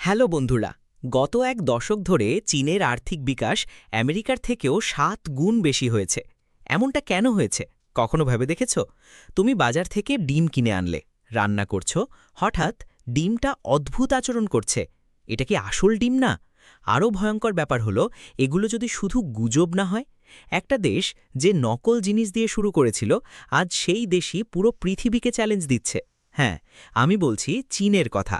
Hello বন্ধুরা, গত এক দশক ধরে চীনের আর্থিক বিকাশ আমেরিকার থেকেও 7 গুণ বেশি হয়েছে। এমনটা কেন হয়েছে কখনো ভেবে দেখেছ? তুমি বাজার থেকে ডিম কিনে আনলে, রান্না করছো, হঠাৎ ডিমটা অদ্ভুত আচরণ করছে। এটা কি আসল ডিম না? আরও ভয়ঙ্কর ব্যাপার হলো, এগুলো যদি শুধু গুজব না হয়। একটা দেশ যে নকল জিনিস দিয়ে শুরু করেছিল, আজ সেই দেশই পুরো পৃথিবীকে চ্যালেঞ্জ দিচ্ছে। হ্যাঁ, আমি বলছি চীনের কথা।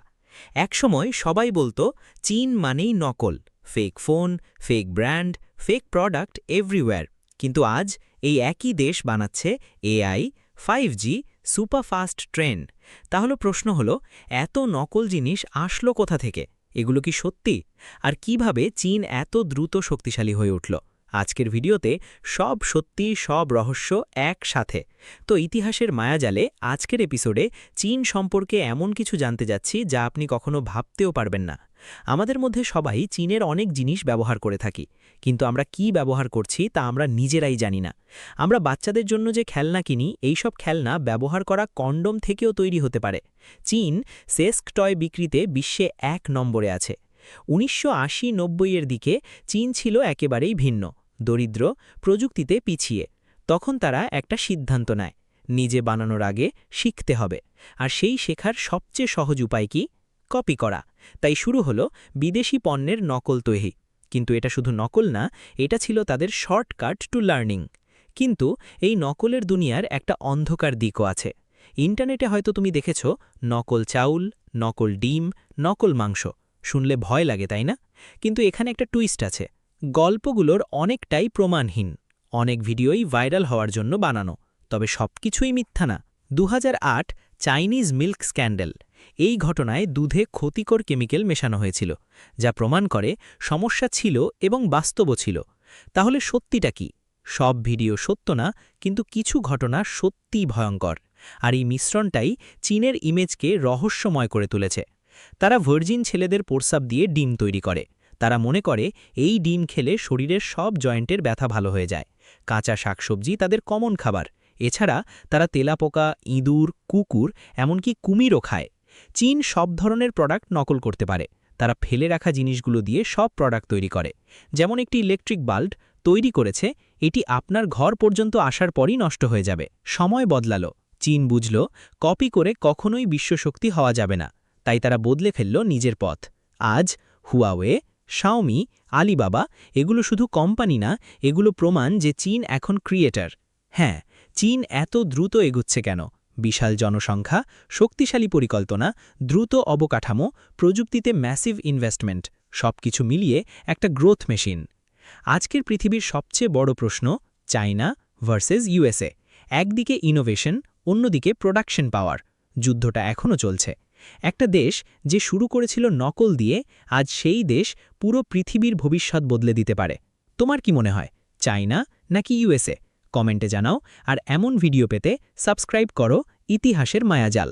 একসময় সবাই বলতো চীন মানেই নকল, fake phone, fake brand, fake product everywhere. কিন্তু আজ এই একই দেশ বানাচ্ছে এআই, 5G, সুপারফাস্ট ট্রেন। তাহলে প্রশ্ন হলো, এত নকল জিনিস আসলো কোথা থেকে? এগুলো কি সত্যি? আর কিভাবে চীন এত দ্রুত শক্তিশালী হয়ে উঠল? আজকের ভিডিওতে সব সত্যি, সব রহস্য একসাথে। তো ইতিহাসের মায়াজালে আজকের এপিসোডে চীন সম্পর্কে এমন কিছু জানতে যাচ্ছি যা আপনি কখনো ভাবতেও পারবেন না। আমাদের মধ্যে সবাই চীনের অনেক জিনিস ব্যবহার করে থাকি, কিন্তু আমরা কি ব্যবহার করছি তা আমরা নিজেরাই জানি না। আমরা বাচ্চাদের জন্য যে খেলনা কিনি, এইসব খেলনা ব্যবহার করা কন্ডোম থেকেও তৈরি হতে পারে। চীন সেক্স টয় বিক্রিতে বিশ্বে 1 নম্বরে আছে। 1980-90 এর দিকে চীন ছিল একেবারেই ভিন্ন, দরিদ্র, প্রযুক্তিতে পিছিয়ে। তখন তারা একটা সিদ্ধান্ত নেয়, নিজে বানানোর আগে শিখতে হবে। আর সেই শেখার সবচেয়ে সহজ উপায় কি? কপি করা। তাই শুরু হলো বিদেশি পণ্যের নকল তৈরি। কিন্তু এটা শুধু নকল না, এটা ছিল তাদের শর্টকাট টু লার্নিং। কিন্তু এই নকলের দুনিয়ার একটা অন্ধকার দিকও আছে। ইন্টারনেটে হয়তো তুমি দেখেছ নকল চাউল, নকল ডিম, নকল মাংস। শুনলে ভয় লাগে, তাই না? কিন্তু এখানে একটা টুইস্ট আছে। গল্পগুলোর অনেকটাই প্রমাণহীন। অনেক ভিডিওই ভাইরাল হওয়ার জন্য বানানো, তবে সবকিছুই মিথ্যা না। 2008 চাইনিজ মিল্ক স্ক্যান্ডেল। এই ঘটনায় দুধে ক্ষতিকর কেমিক্যাল মেশানো হয়েছিল, যা প্রমাণ করে সমস্যা ছিল এবং বাস্তবও ছিল। তাহলে সত্যিটা কি? সব ভিডিও সত্য না, কিন্তু কিছু ঘটনা সত্যিই ভয়ঙ্কর। আর এই মিশ্রণটাই চীনের ইমেজকে রহস্যময় করে তুলেছে। তারা ভার্জিন ছেলেদের প্রস্রাব দিয়ে ডিম তৈরি করে। তারা মনে করে এই ডিম খেলে শরীরের সব জয়েন্টের ব্যথা ভালো হয়ে যায়। কাঁচা শাকসবজি তাদের কমন খাবার। এছাড়া তারা তেলাপোকা, ইঁদুর, কুকুর, এমনকি কুমিরও খায়। চীন সব ধরনের প্রোডাক্ট নকল করতে পারে। তারা ফেলে রাখা জিনিসগুলো দিয়ে সব প্রোডাক্ট তৈরি করে। যেমন একটি ইলেকট্রিক বাল্ব তৈরি করেছে, এটি আপনার ঘর পর্যন্ত আসার পরই নষ্ট হয়ে যাবে। সময় বদলালো, চীন বুঝল কপি করে কখনোই বিশ্বশক্তি হওয়া যাবে না। তাই তারা বদলে ফেলল নিজের পথ। আজ হুয়াওয়ে, শাওমি, আলিবাবা এগুলো শুধু কোম্পানি না, এগুলো প্রমাণ যে চীন এখন ক্রিয়েটর। হ্যাঁ, চীন এত দ্রুত এগুচ্ছে কেন? বিশাল জনসংখ্যা, শক্তিশালী পরিকল্পনা, দ্রুত অবকাঠামো, প্রযুক্তিতে ম্যাসিভ ইনভেস্টমেন্ট, সবকিছু মিলিয়ে একটা গ্রোথ মেশিন। আজকের পৃথিবীর সবচেয়ে বড় প্রশ্ন, চায়না ভার্সেস ইউএসএ। একদিকে ইনোভেশন, অন্যদিকে প্রোডাকশন পাওয়ার। যুদ্ধটা এখনও চলছে। একটা দেশ যে শুরু করেছিল নকল দিয়ে, আজ সেই দেশ পুরো পৃথিবীর ভবিষ্যৎ বদলে দিতে পারে। তোমার কি মনে হয়, চায়না নাকি ইউএসএ? কমেন্টে জানাও। আর এমন ভিডিও পেতে সাবস্ক্রাইব করো ইতিহাসের মায়াজাল।